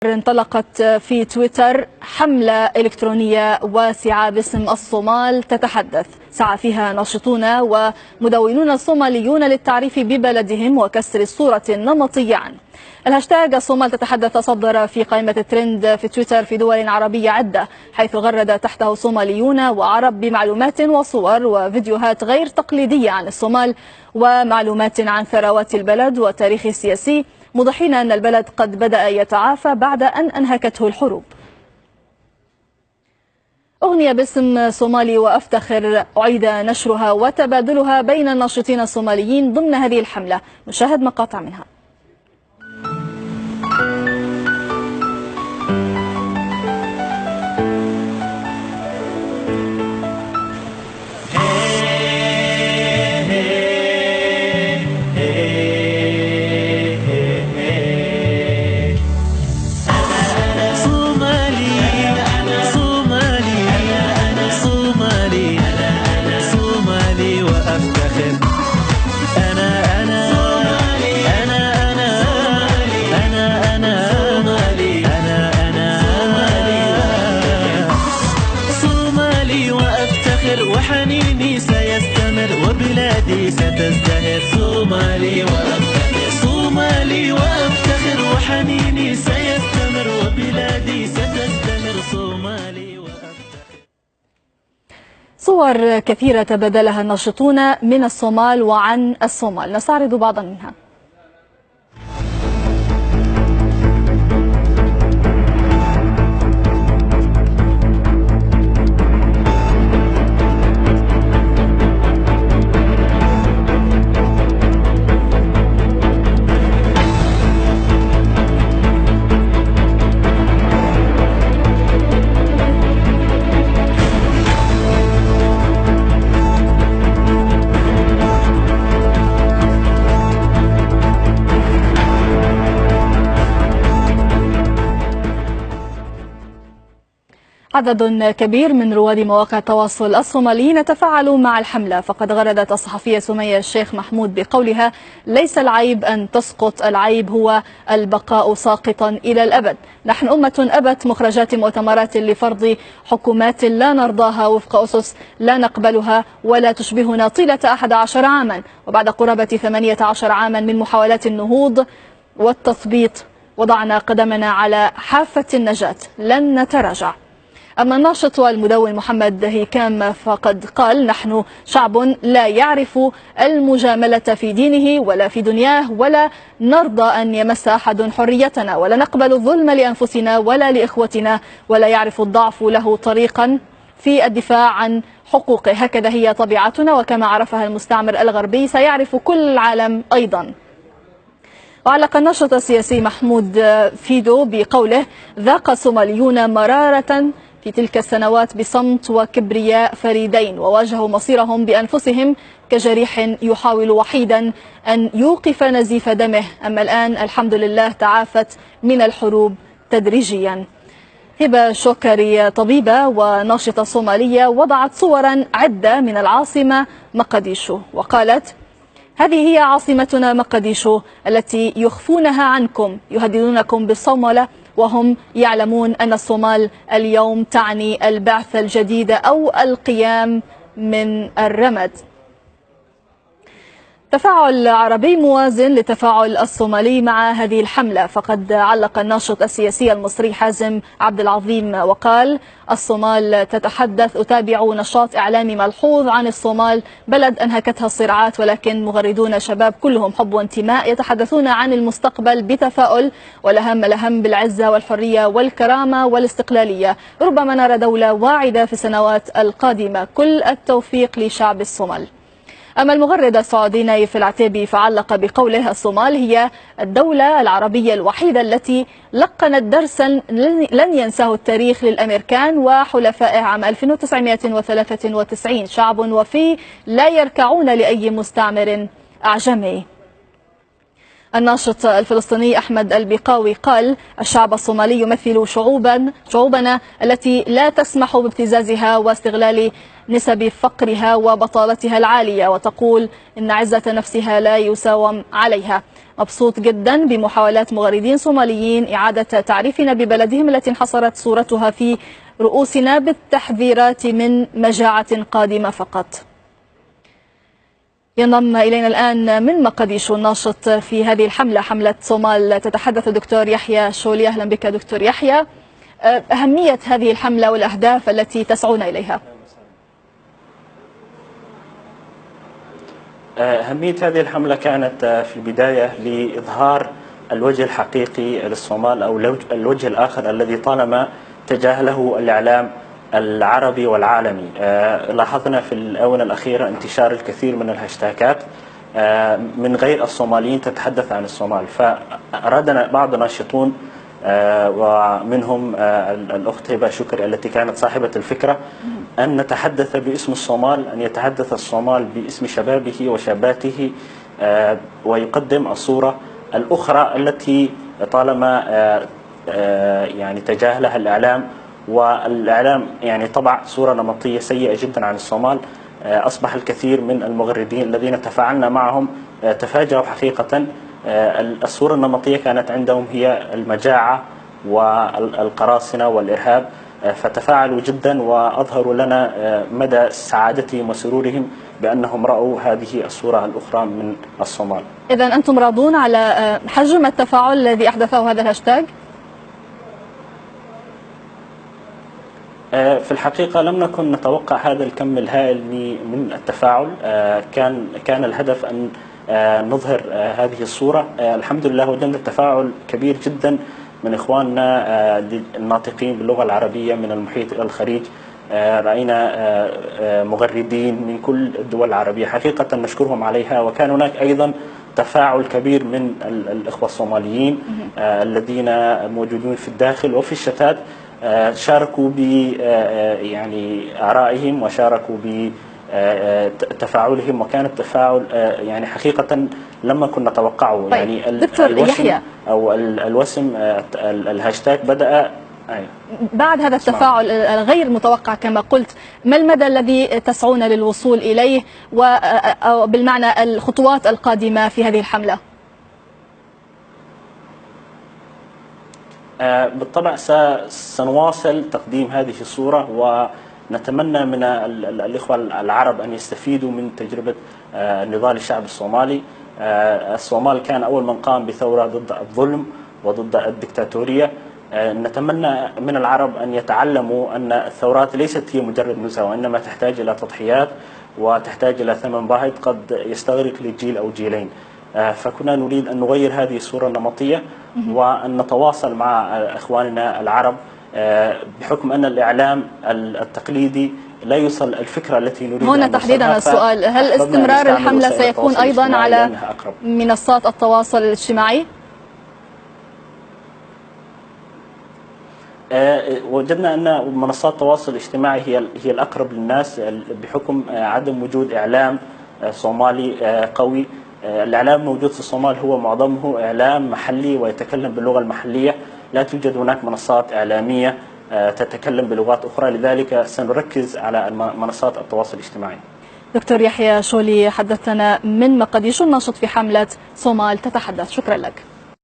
انطلقت في تويتر حملة إلكترونية واسعة باسم الصومال تتحدث، سعى فيها ناشطون ومدونون صوماليون للتعريف ببلدهم وكسر الصورة النمطية عنه. الهاشتاج الصومال تتحدث تصدر في قائمة الترند في تويتر في دول عربية عدة، حيث غرد تحته صوماليون وعرب بمعلومات وصور وفيديوهات غير تقليدية عن الصومال ومعلومات عن ثروات البلد وتاريخه السياسي، موضحين أن البلد قد بدأ يتعافى بعد أن أنهكته الحروب. أغنية باسم صومالي وأفتخر أعيد نشرها وتبادلها بين الناشطين الصوماليين ضمن هذه الحملة، نشاهد مقاطع منها. وحنيني سيستمر وبلادي ستزدهر. صومالي وأفتخر، صومالي وأفتخر، وحنيني سيستمر وبلادي ستزدهر. صومالي وأفتخر. صور كثيرة تبادلها الناشطون من الصومال وعن الصومال، نستعرض بعضا منها. عدد كبير من رواد مواقع التواصل الصوماليين تفاعلوا مع الحملة، فقد غردت الصحفية سمية الشيخ محمود بقولها: ليس العيب أن تسقط، العيب هو البقاء ساقطا إلى الأبد. نحن أمة أبت مخرجات مؤتمرات لفرض حكومات لا نرضاها وفق أسس لا نقبلها ولا تشبهنا طيلة 11 عاما، وبعد قرابة 18 عاما من محاولات النهوض والتثبيط وضعنا قدمنا على حافة النجاة، لن نتراجع. أما الناشط والمدون محمد هيكام فقد قال: نحن شعب لا يعرف المجاملة في دينه ولا في دنياه، ولا نرضى أن يمس أحد حريتنا، ولا نقبل الظلم لأنفسنا ولا لإخوتنا، ولا يعرف الضعف له طريقا في الدفاع عن حقوقه. هكذا هي طبيعتنا، وكما عرفها المستعمر الغربي سيعرف كل العالم أيضا. وعلق الناشط السياسي محمود فيدو بقوله: ذاق الصوماليون مرارة في تلك السنوات بصمت وكبرياء فريدين، وواجهوا مصيرهم بأنفسهم كجريح يحاول وحيدا أن يوقف نزيف دمه. أما الآن الحمد لله تعافت من الحروب تدريجيا. هبة شوكري طبيبة وناشطة صومالية وضعت صورا عدة من العاصمة مقديشو وقالت: هذه هي عاصمتنا مقديشو التي يخفونها عنكم، يهددونكم بالصوملة وهم يعلمون أن الصومال اليوم تعني البعثة الجديدة أو القيام من الرمد. تفاعل عربي موازن لتفاعل الصومالي مع هذه الحملة، فقد علق الناشط السياسي المصري حازم عبد العظيم وقال: الصومال تتحدث، أتابع نشاط إعلامي ملحوظ عن الصومال، بلد أنهكتها الصراعات، ولكن مغردون شباب كلهم حب وانتماء، يتحدثون عن المستقبل بتفاؤل، ولهم بالعزة والحرية والكرامة والاستقلالية. ربما نرى دولة واعدة في السنوات القادمة، كل التوفيق لشعب الصومال. أما المغرد السعودي نايف العتيبي فعلق بقوله: الصومال هي الدولة العربية الوحيدة التي لقنت درسا لن ينساه التاريخ للأمريكان وحلفائه عام 1993، شعب وفي لا يركعون لأي مستعمر أعجمي. الناشط الفلسطيني أحمد البقاوي قال: الشعب الصومالي يمثل شعوبنا التي لا تسمح بابتزازها واستغلال نسب فقرها وبطالتها العالية، وتقول إن عزة نفسها لا يساوم عليها. مبسوط جدا بمحاولات مغردين صوماليين إعادة تعريفنا ببلدهم التي انحصرت صورتها في رؤوسنا بالتحذيرات من مجاعة قادمة فقط. ينضم إلينا الآن من مقديشو الناشط في هذه الحملة، حملة صومال تتحدث الدكتور يحيى شولي. أهلا بك دكتور يحيى. أهمية هذه الحملة والأهداف التي تسعون إليها. أهمية هذه الحملة كانت في البداية لإظهار الوجه الحقيقي للصومال أو الوجه الآخر الذي طالما تجاهله الإعلام العربي والعالمي. لاحظنا في الآونة الأخيرة انتشار الكثير من الهاشتاجات من غير الصوماليين تتحدث عن الصومال، فأرادنا بعض الناشطون ومنهم الأخت هبة شكري التي كانت صاحبة الفكرة أن نتحدث باسم الصومال، أن يتحدث الصومال باسم شبابه وشاباته ويقدم الصورة الأخرى التي طالما يعني تجاهلها الإعلام، والإعلام يعني طبع صورة نمطية سيئة جدا عن الصومال. أصبح الكثير من المغردين الذين تفاعلنا معهم تفاجأوا حقيقة. الصورة النمطية كانت عندهم هي المجاعة والقراصنة والإرهاب، فتفاعلوا جدا وأظهروا لنا مدى سعادتهم وسرورهم بأنهم رأوا هذه الصورة الأخرى من الصومال. إذن أنتم راضون على حجم التفاعل الذي أحدثه هذا الهاشتاج؟ في الحقيقة لم نكن نتوقع هذا الكم الهائل من التفاعل. كان الهدف أن نظهر هذه الصورة. الحمد لله وجدنا تفاعل كبير جدا من إخواننا الناطقين باللغة العربية من المحيط إلى الخليج. رأينا مغردين من كل الدول العربية حقيقة نشكرهم عليها، وكان هناك أيضا تفاعل كبير من الإخوة الصوماليين الذين موجودون في الداخل وفي الشتات، شاركوا ب يعني آرائهم وشاركوا ب تفاعلهم، وكان التفاعل يعني حقيقة لما كنا نتوقعه. طيب. يعني دكتور يحيى أو الوسم الهاشتاج بدأ بعد هذا التفاعل الغير متوقع كما قلت. ما المدى الذي تسعون للوصول إليه وبالمعنى الخطوات القادمة في هذه الحملة؟ بالطبع سنواصل تقديم هذه الصورة، ونتمنى من الإخوة العرب أن يستفيدوا من تجربة نضال الشعب الصومالي. الصومال كان أول من قام بثورة ضد الظلم وضد الدكتاتورية. نتمنى من العرب أن يتعلموا أن الثورات ليست هي مجرد نزهة، وإنما تحتاج إلى تضحيات وتحتاج إلى ثمن باهظ قد يستغرق لجيل أو جيلين. فكنا نريد أن نغير هذه الصورة النمطية وأن نتواصل مع إخواننا العرب، بحكم أن الإعلام التقليدي لا يوصل الفكرة التي نريد هنا أن تحديدا السؤال، هل استمرار الحملة سيكون أيضا على منصات التواصل الاجتماعي؟ وجدنا أن منصات التواصل الاجتماعي هي الأقرب للناس، بحكم عدم وجود إعلام صومالي قوي. الإعلام موجود في الصومال هو معظمه إعلام محلي ويتكلم باللغة المحلية، لا توجد هناك منصات إعلامية تتكلم بلغات أخرى، لذلك سنركز على منصات التواصل الاجتماعي. دكتور يحيى شولي حدثنا من مقديشو الناشط في حملة صومال تتحدث. شكرا لك.